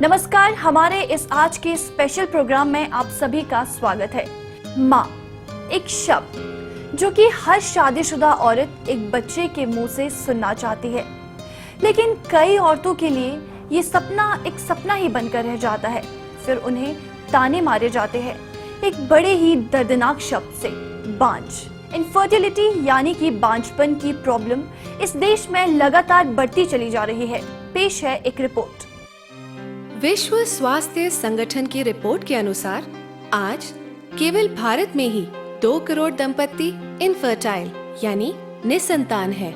नमस्कार, हमारे इस आज के स्पेशल प्रोग्राम में आप सभी का स्वागत है। माँ, एक शब्द जो कि हर शादीशुदा औरत एक बच्चे के मुंह से सुनना चाहती है, लेकिन कई औरतों के लिए ये सपना एक सपना ही बनकर रह जाता है। फिर उन्हें ताने मारे जाते हैं एक बड़े ही दर्दनाक शब्द से, बांझ। इनफर्टिलिटी यानी कि बांझपन की प्रॉब्लम इस देश में लगातार बढ़ती चली जा रही है। पेश है एक रिपोर्ट। विश्व स्वास्थ्य संगठन की रिपोर्ट के अनुसार आज केवल भारत में ही 2 करोड़ दंपत्ति इनफर्टाइल यानी निसंतान है।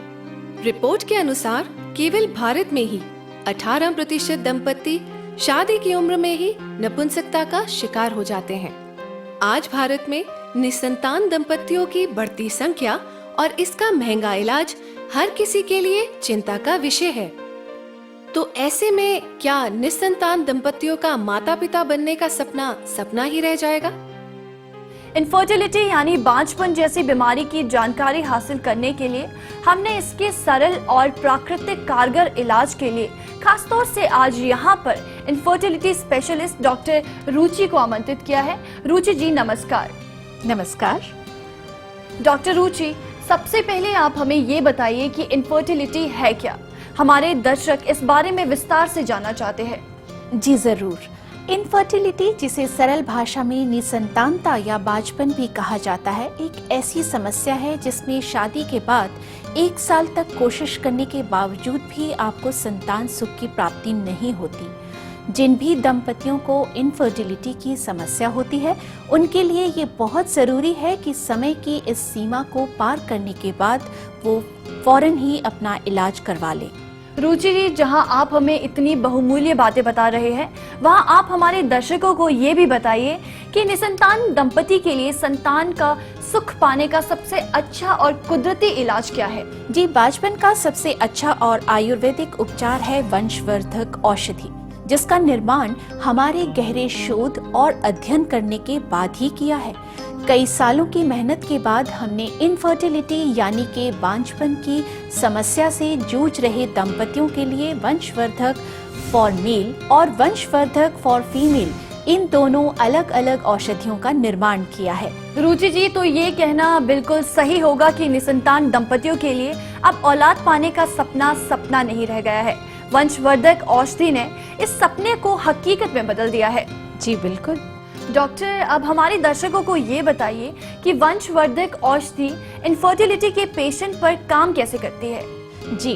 रिपोर्ट के अनुसार केवल भारत में ही 18% दंपत्ति शादी की उम्र में ही नपुंसकता का शिकार हो जाते हैं। आज भारत में निसंतान दंपत्तियों की बढ़ती संख्या और इसका महंगा इलाज हर किसी के लिए चिंता का विषय है। तो ऐसे में क्या निसंतान दंपत्तियों का माता पिता बनने का सपना ही रह जाएगा? इनफर्टिलिटी यानी बांझपन जैसी बीमारी की जानकारी हासिल करने के लिए हमने इसके सरल और प्राकृतिक कारगर इलाज के लिए खासतौर से आज यहाँ पर इनफर्टिलिटी स्पेशलिस्ट डॉक्टर रुचि को आमंत्रित किया है। रुचि जी, नमस्कार। नमस्कार डॉक्टर रुचि, सबसे पहले आप हमें ये बताइए कि इनफर्टिलिटी है क्या? हमारे दर्शक इस बारे में विस्तार से जानना चाहते हैं। जी जरूर। इनफर्टिलिटी, जिसे सरल भाषा में निसंतानता या बांझपन भी कहा जाता है, एक ऐसी समस्या है जिसमें शादी के बाद 1 साल तक कोशिश करने के बावजूद भी आपको संतान सुख की प्राप्ति नहीं होती। जिन भी दंपतियों को इनफर्टिलिटी की समस्या होती है, उनके लिए ये बहुत ज़रूरी है कि समय की इस सीमा को पार करने के बाद वो फौरन ही अपना इलाज करवा लें। रुचि जी, जहां आप हमें इतनी बहुमूल्य बातें बता रहे हैं, वहां आप हमारे दर्शकों को ये भी बताइए कि निसंतान दंपति के लिए संतान का सुख पाने का सबसे अच्छा और कुदरती इलाज क्या है? जी, बांझपन का सबसे अच्छा और आयुर्वेदिक उपचार है वंशवर्धक औषधि, जिसका निर्माण हमारे गहरे शोध और अध्ययन करने के बाद ही किया है। कई सालों की मेहनत के बाद हमने इनफर्टिलिटी यानी कि बांझपन की समस्या से जूझ रहे दंपतियों के लिए वंशवर्धक फॉर मेल और वंशवर्धक फॉर फीमेल, इन दोनों अलग अलग औषधियों का निर्माण किया है। रुचि जी, तो ये कहना बिल्कुल सही होगा कि निसंतान दंपतियों के लिए अब औलाद पाने का सपना नहीं रह गया है। वंशवर्धक औषधि ने इस सपने को हकीकत में बदल दिया है। जी बिल्कुल। डॉक्टर, अब हमारे दर्शकों को ये बताइए कि वंशवर्धक औषधि इनफर्टिलिटी के पेशेंट पर काम कैसे करती है? जी,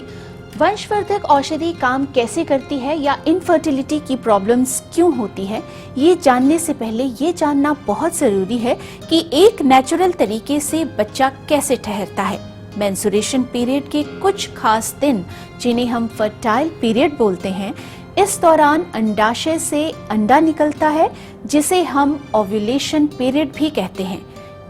वंशवर्धक औषधि काम कैसे करती है या इनफर्टिलिटी की प्रॉब्लम्स क्यों होती है, ये जानने से पहले ये जानना बहुत जरूरी है कि एक नेचुरल तरीके से बच्चा कैसे ठहरता है। मेंस्ट्रुएशन पीरियड के कुछ खास दिन, जिन्हें हम फर्टाइल पीरियड बोलते हैं, इस दौरान अंडाशय से अंडा निकलता है, जिसे हम ओव्यूलेशन पीरियड भी कहते हैं।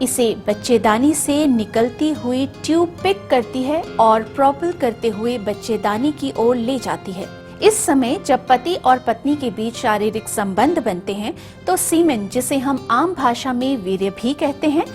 इसे बच्चेदानी से निकलती हुई ट्यूब पिक करती है और प्रोपल करते हुए बच्चेदानी की ओर ले जाती है। इस समय जब पति और पत्नी के बीच शारीरिक संबंध बनते हैं, तो सीमेन, जिसे हम आम भाषा में वीर्य भी कहते हैं,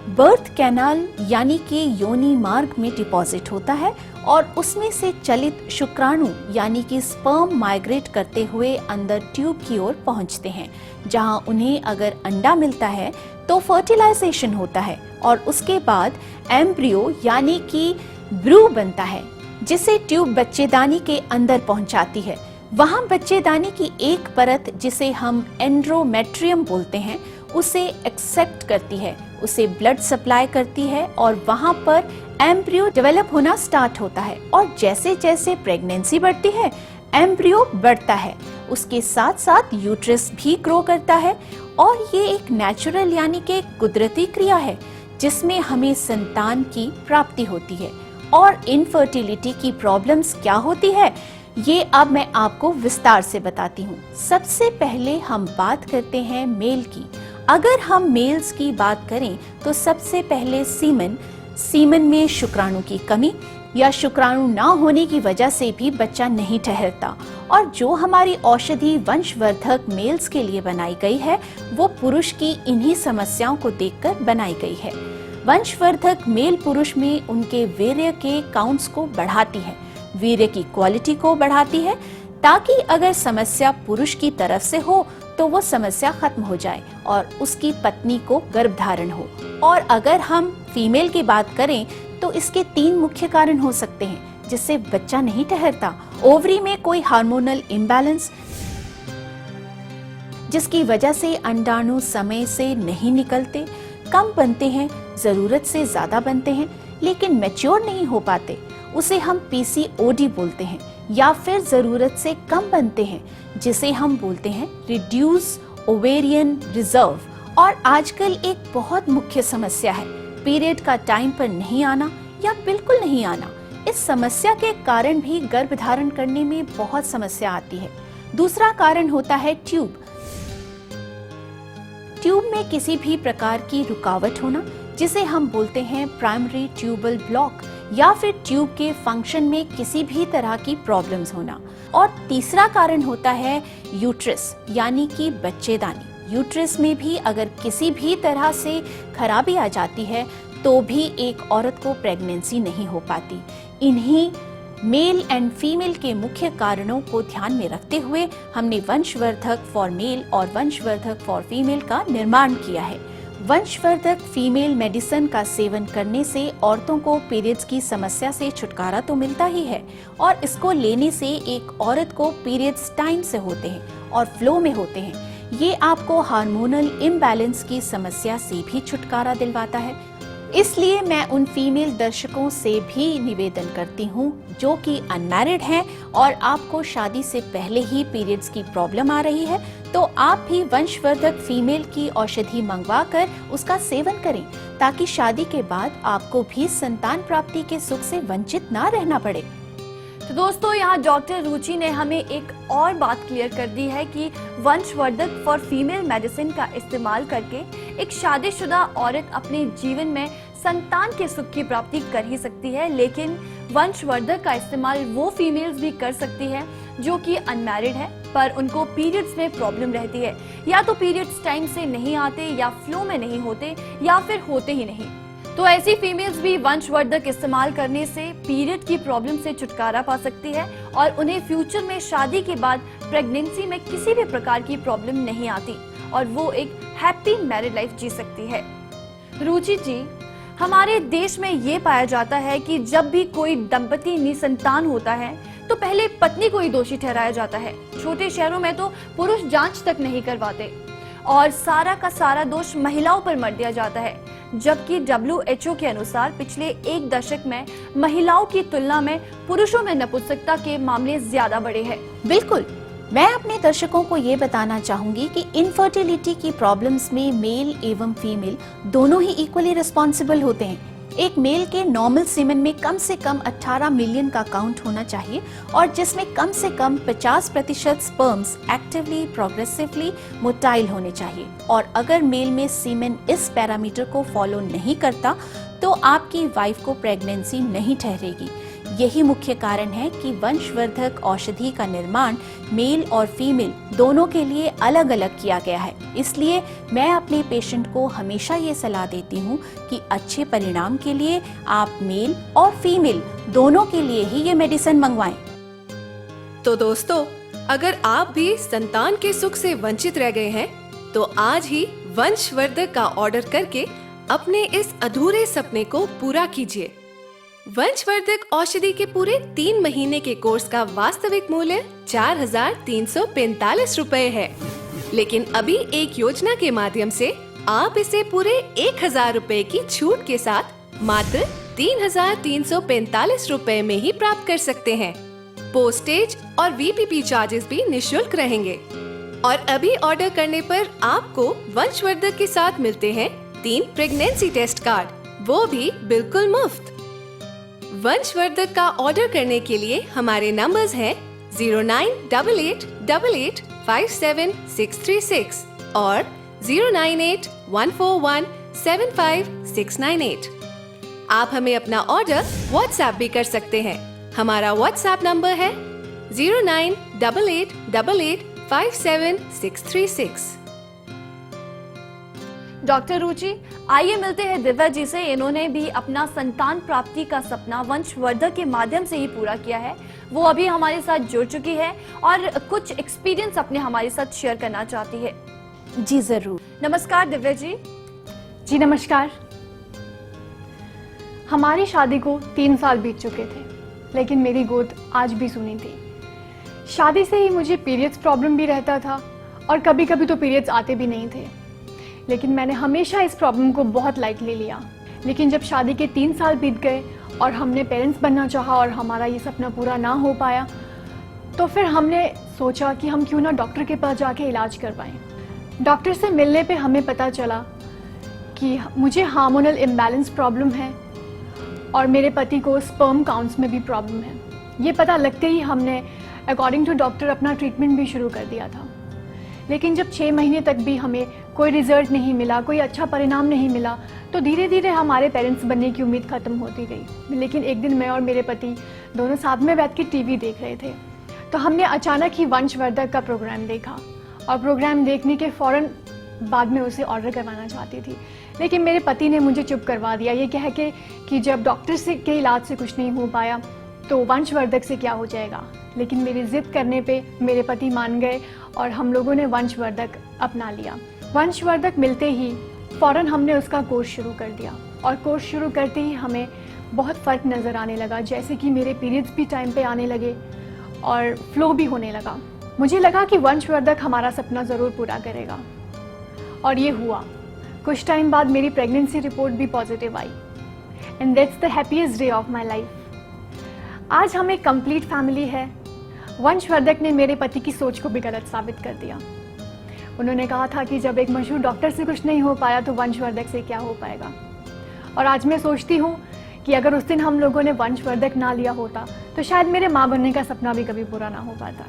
बर्थ कैनाल यानी कि योनि मार्ग में डिपॉजिट होता है और उसमें से चलित शुक्राणु यानी कि स्पर्म माइग्रेट करते हुए अंदर ट्यूब की ओर पहुंचते हैं, जहां उन्हें अगर अंडा मिलता है तो फर्टिलाइजेशन होता है और उसके बाद एम्ब्रियो यानी कि ब्रू बनता है, जिसे ट्यूब बच्चेदानी के अंदर पहुंचाती है। वहां बच्चेदानी की एक परत, जिसे हम एंड्रोमेट्रियम बोलते हैं, उसे एक्सेप्ट करती है, उसे ब्लड सप्लाई करती है और वहां पर एम्ब्रियो डेवलप होना स्टार्ट होता है। और जैसे जैसे प्रेगनेंसी बढ़ती है, एम्ब्रियो बढ़ता है, उसके साथ साथ यूट्रस भी ग्रो करता है। और ये एक नेचुरल यानी कि कुदरती क्रिया है, जिसमें हमें संतान की प्राप्ति होती है। और इनफर्टिलिटी की प्रॉब्लम्स क्या होती है, ये अब मैं आपको विस्तार से बताती हूँ। सबसे पहले हम बात करते हैं मेल की। अगर हम मेल्स की बात करें तो सबसे पहले सीमन में शुक्राणु की कमी या शुक्राणु ना होने की वजह से भी बच्चा नहीं ठहरता। और जो हमारी औषधि वंशवर्धक मेल्स के लिए बनाई गई है, वो पुरुष की इन्हीं समस्याओं को देखकर बनाई गई है। वंशवर्धक मेल पुरुष में उनके वीर्य के काउंट्स को बढ़ाती है, वीर्य की क्वालिटी को बढ़ाती है, ताकि अगर समस्या पुरुष की तरफ से हो तो वो समस्या खत्म हो जाए और उसकी पत्नी को गर्भधारण हो। और अगर हम फीमेल की बात करें तो इसके 3 मुख्य कारण हो सकते हैं जिससे बच्चा नहीं ठहरता। ओवरी में कोई हार्मोनल इम्बैलेंस जिसकी वजह से अंडाणु समय से नहीं निकलते, कम बनते हैं, जरूरत से ज्यादा बनते हैं लेकिन मैच्योर नहीं हो पाते, उसे हम पीसीओडी बोलते हैं। या फिर जरूरत से कम बनते हैं जिसे हम बोलते हैं रिड्यूस ओवेरियन रिजर्व। और आजकल एक बहुत मुख्य समस्या है पीरियड का टाइम पर नहीं आना या बिल्कुल नहीं आना। इस समस्या के कारण भी गर्भधारण करने में बहुत समस्या आती है। दूसरा कारण होता है ट्यूब में किसी भी प्रकार की रुकावट होना जिसे हम बोलते हैं प्राइमरी ट्यूबल ब्लॉक, या फिर ट्यूब के फंक्शन में किसी भी तरह की प्रॉब्लम्स होना। और तीसरा कारण होता है यूट्रस यानी कि बच्चेदानी। यूट्रस में भी अगर किसी भी तरह से खराबी आ जाती है तो भी एक औरत को प्रेगनेंसी नहीं हो पाती। इन्हीं मेल एंड फीमेल के मुख्य कारणों को ध्यान में रखते हुए हमने वंशवर्धक फॉर मेल और वंशवर्धक फॉर फीमेल का निर्माण किया है। वंशवर्धक फीमेल मेडिसिन का सेवन करने से औरतों को पीरियड्स की समस्या से छुटकारा तो मिलता ही है, और इसको लेने से एक औरत को पीरियड्स टाइम से होते हैं और फ्लो में होते हैं। ये आपको हार्मोनल इम्बैलेंस की समस्या से भी छुटकारा दिलवाता है। इसलिए मैं उन फीमेल दर्शकों से भी निवेदन करती हूँ जो कि अनमैरिड हैं और आपको शादी से पहले ही पीरियड्स की प्रॉब्लम आ रही है, तो आप भी वंशवर्धक फीमेल की औषधि मंगवाकर उसका सेवन करें ताकि शादी के बाद आपको भी संतान प्राप्ति के सुख से वंचित ना रहना पड़े। तो दोस्तों, यहाँ डॉक्टर रुचि ने हमें एक और बात क्लियर कर दी है कि वंशवर्धक फॉर फीमेल मेडिसिन का इस्तेमाल करके एक शादीशुदा औरत अपने जीवन में संतान के सुख की प्राप्ति कर ही सकती है, लेकिन वंशवर्धक का इस्तेमाल वो फीमेल्स भी कर सकती है जो कि अनमैरिड है पर उनको पीरियड्स में प्रॉब्लम रहती है, या तो पीरियड्स टाइम से नहीं आते या फ्लो में नहीं होते या फिर होते ही नहीं। तो ऐसी फीमेल्स भी वंशवर्धक इस्तेमाल करने से पीरियड की प्रॉब्लम से छुटकारा पा सकती है और उन्हें फ्यूचर में शादी के बाद प्रेगनेंसी में किसी भी प्रकार की प्रॉब्लम नहीं आती और वो एक हैप्पी मैरिड लाइफ जी सकती है। रुचि जी, हमारे देश में ये पाया जाता है कि जब भी कोई दंपति निसंतान होता है तो पहले पत्नी को ही दोषी ठहराया जाता है। छोटे शहरों में तो पुरुष जांच तक नहीं करवाते और सारा का सारा दोष महिलाओं पर मर दिया जाता है, जबकि WHO के अनुसार पिछले 1 दशक में महिलाओं की तुलना में पुरुषों में नपुंसकता के मामले ज्यादा बढ़े हैं। बिल्कुल, मैं अपने दर्शकों को ये बताना चाहूंगी कि इनफर्टिलिटी की प्रॉब्लम्स में मेल एवं फीमेल दोनों ही इक्वली रिस्पॉन्सिबल होते हैं। एक मेल के नॉर्मल सीमेन में कम से कम 18 मिलियन का काउंट होना चाहिए और जिसमें कम से कम 50% स्पर्म्स एक्टिवली प्रोग्रेसिवली मोटाइल होने चाहिए। और अगर मेल में सीमेन इस पैरामीटर को फॉलो नहीं करता तो आपकी वाइफ को प्रेगनेंसी नहीं ठहरेगी। यही मुख्य कारण है कि वंशवर्धक औषधि का निर्माण मेल और फीमेल दोनों के लिए अलग अलग किया गया है। इसलिए मैं अपने पेशेंट को हमेशा ये सलाह देती हूँ कि अच्छे परिणाम के लिए आप मेल और फीमेल दोनों के लिए ही ये मेडिसिन मंगवाएं। तो दोस्तों, अगर आप भी संतान के सुख से वंचित रह गए हैं तो आज ही वंशवर्धक का ऑर्डर करके अपने इस अधूरे सपने को पूरा कीजिए। वंशवर्धक औषधि के पूरे 3 महीने के कोर्स का वास्तविक मूल्य 4,345 रुपए है, लेकिन अभी एक योजना के माध्यम से आप इसे पूरे 1,000 रुपए की छूट के साथ मात्र 3,345 रुपए में ही प्राप्त कर सकते हैं। पोस्टेज और VPP चार्जेस भी निःशुल्क रहेंगे और अभी ऑर्डर करने पर आपको वंशवर्धक के साथ मिलते हैं 3 प्रेगनेंसी टेस्ट कार्ड, वो भी बिल्कुल मुफ्त। वंशवर्धक का ऑर्डर करने के लिए हमारे नंबर्स हैं 098888573636 और 0981417569 आप हमें अपना ऑर्डर व्हाट्सएप भी कर सकते हैं। हमारा व्हाट्सएप नंबर है 098888573636। डॉक्टर रुचि, आइए मिलते हैं दिव्या जी से। इन्होंने भी अपना संतान प्राप्ति का सपना वंशवर्धक के माध्यम से ही पूरा किया है। वो अभी हमारे साथ जुड़ चुकी है और कुछ एक्सपीरियंस अपने हमारे साथ शेयर करना चाहती है। जी जरूर। नमस्कार दिव्या जी। जी नमस्कार। हमारी शादी को 3 साल बीत चुके थे, लेकिन मेरी गोद आज भी सूनी थी। शादी से ही मुझे पीरियड्स प्रॉब्लम भी रहता था और कभी कभी तो पीरियड्स आते भी नहीं थे, लेकिन मैंने हमेशा इस प्रॉब्लम को बहुत लाइटली लिया। लेकिन जब शादी के 3 साल बीत गए और हमने पेरेंट्स बनना चाहा और हमारा ये सपना पूरा ना हो पाया, तो फिर हमने सोचा कि हम क्यों ना डॉक्टर के पास जाके इलाज करवाएं। डॉक्टर से मिलने पे हमें पता चला कि मुझे हार्मोनल इम्बैलेंस प्रॉब्लम है और मेरे पति को स्पर्म काउंट्स में भी प्रॉब्लम है। ये पता लगते ही हमने अकॉर्डिंग टू डॉक्टर अपना ट्रीटमेंट भी शुरू कर दिया था। लेकिन जब 6 महीने तक भी हमें कोई रिजल्ट नहीं मिला, कोई अच्छा परिणाम नहीं मिला, तो धीरे धीरे हमारे पेरेंट्स बनने की उम्मीद ख़त्म होती गई। लेकिन एक दिन मैं और मेरे पति दोनों साथ में बैठ के टीवी देख रहे थे, तो हमने अचानक ही वंशवर्धक का प्रोग्राम देखा और प्रोग्राम देखने के फ़ौरन बाद में उसे ऑर्डर करवाना चाहती थी। लेकिन मेरे पति ने मुझे चुप करवा दिया, ये कह के कि जब डॉक्टर से के इलाज से कुछ नहीं हो पाया तो वंशवर्धक से क्या हो जाएगा। लेकिन मेरी ज़िद करने पे मेरे पति मान गए और हम लोगों ने वंशवर्धक अपना लिया। वंशवर्धक मिलते ही फ़ौरन हमने उसका कोर्स शुरू कर दिया और कोर्स शुरू करते ही हमें बहुत फ़र्क नज़र आने लगा, जैसे कि मेरे पीरियड्स भी टाइम पे आने लगे और फ्लो भी होने लगा। मुझे लगा कि वंशवर्धक हमारा सपना ज़रूर पूरा करेगा और ये हुआ। कुछ टाइम बाद मेरी प्रेगनेंसी रिपोर्ट भी positive I and that's the happiest day of my life. आज हम एक कंप्लीट फैमिली है। वंशवर्धक ने मेरे पति की सोच को भी गलत साबित कर दिया। उन्होंने कहा था कि जब एक मशहूर डॉक्टर से कुछ नहीं हो पाया तो वंशवर्धक से क्या हो पाएगा। और आज मैं सोचती हूँ कि अगर उस दिन हम लोगों ने वंशवर्धक ना लिया होता तो शायद मेरे माँ बनने का सपना भी कभी पूरा ना हो पाता।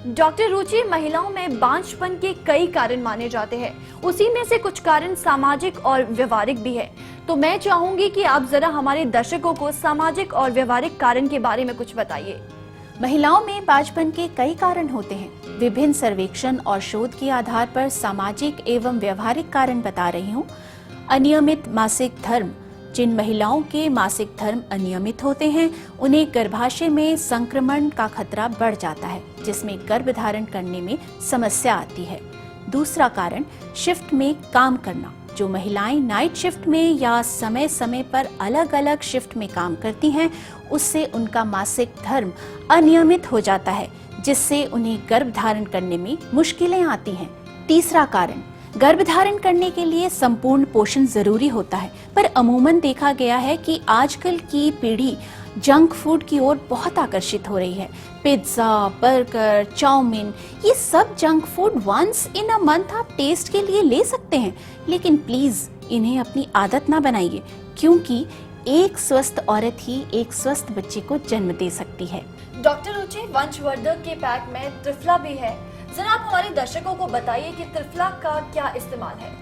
डॉक्टर रुचि, महिलाओं में बांझपन के कई कारण माने जाते हैं, उसी में से कुछ कारण सामाजिक और व्यवहारिक भी है। तो मैं चाहूंगी कि आप जरा हमारे दर्शकों को सामाजिक और व्यवहारिक कारण के बारे में कुछ बताइए। महिलाओं में बांझपन के कई कारण होते हैं। विभिन्न सर्वेक्षण और शोध के आधार पर सामाजिक एवं व्यवहारिक कारण बता रही हूँ। अनियमित मासिक धर्म। जिन महिलाओं के मासिक धर्म अनियमित होते हैं उन्हें गर्भाशय में संक्रमण का खतरा बढ़ जाता है, जिसमें गर्भधारण करने में समस्या आती है। दूसरा कारण शिफ्ट में काम करना। जो महिलाएं नाइट शिफ्ट में या समय समय पर अलग अलग शिफ्ट में काम करती हैं, उससे उनका मासिक धर्म अनियमित हो जाता है, जिससे उन्हें गर्भधारण करने में मुश्किलें आती हैं। तीसरा कारण, गर्भधारण करने के लिए संपूर्ण पोषण जरूरी होता है, पर अमूमन देखा गया है कि आजकल की पीढ़ी जंक फूड की ओर बहुत आकर्षित हो रही है। पिज्जा, बर्गर, चाउमीन, ये सब junk food once in a month आप टेस्ट के लिए ले सकते हैं, लेकिन प्लीज इन्हें अपनी आदत ना बनाइए, क्योंकि एक स्वस्थ औरत ही एक स्वस्थ बच्चे को जन्म दे सकती है। डॉक्टर रुचि, वंशवर्धक के पैक में त्रिफला भी है, जरा आप हमारे दर्शकों को बताइए कि त्रिफला का क्या इस्तेमाल है।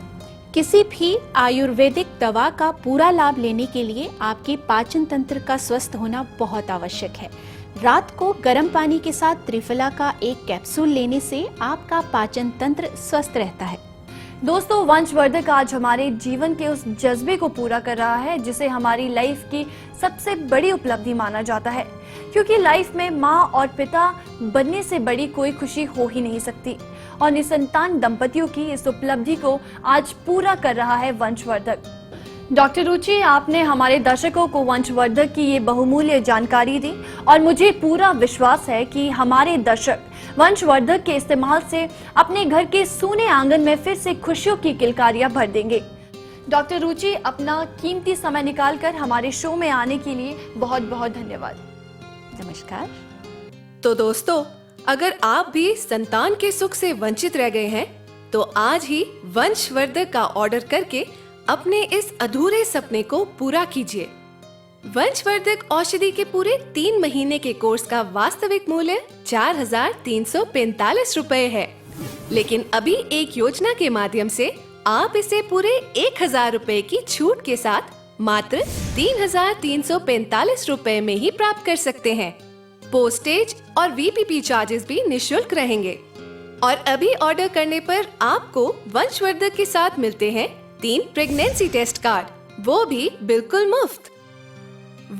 किसी भी आयुर्वेदिक दवा का पूरा लाभ लेने के लिए आपके पाचन तंत्र का स्वस्थ होना बहुत आवश्यक है। रात को गर्म पानी के साथ त्रिफला का एक कैप्सूल लेने से आपका पाचन तंत्र स्वस्थ रहता है। दोस्तों, वंशवर्धक आज हमारे जीवन के उस जज्बे को पूरा कर रहा है जिसे हमारी लाइफ की सबसे बड़ी उपलब्धि माना जाता है, क्योंकि लाइफ में माँ और पिता बनने से बड़ी कोई खुशी हो ही नहीं सकती और निसंतान दंपतियों की इस उपलब्धि को आज पूरा कर रहा है वंशवर्धक। डॉक्टर रुचि, आपने हमारे दर्शकों को वंशवर्धक की ये बहुमूल्य जानकारी दी और मुझे पूरा विश्वास है कि हमारे दर्शक वंशवर्धक के इस्तेमाल से अपने घर के सूने आंगन में फिर से खुशियों की किलकारियां भर देंगे। डॉक्टर रुचि, अपना कीमती समय निकालकर हमारे शो में आने के लिए बहुत बहुत धन्यवाद। नमस्कार। तो दोस्तों, अगर आप भी संतान के सुख से वंचित रह गए हैं तो आज ही वंशवर्धक का ऑर्डर करके अपने इस अधूरे सपने को पूरा कीजिए। वंशवर्धक औषधि के पूरे 3 महीने के कोर्स का वास्तविक मूल्य 4,345 रुपए है, लेकिन अभी एक योजना के माध्यम से आप इसे पूरे 1,000 रुपए की छूट के साथ मात्र 3,345 रुपए में ही प्राप्त कर सकते हैं। पोस्टेज और वीपीपी चार्जेस भी निःशुल्क रहेंगे और अभी ऑर्डर करने पर आपको वंशवर्धक के साथ मिलते हैं 3 प्रेगनेंसी टेस्ट कार्ड, वो भी बिल्कुल मुफ्त।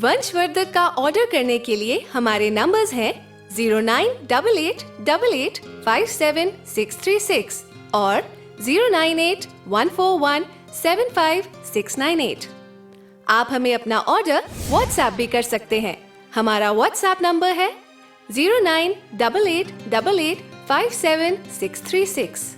वंशवर्धक का ऑर्डर करने के लिए हमारे नंबर्स हैं 0988885766 और 0981417568। आप हमें अपना ऑर्डर व्हाट्सएप भी कर सकते हैं। हमारा व्हाट्सएप नंबर है 0988885766।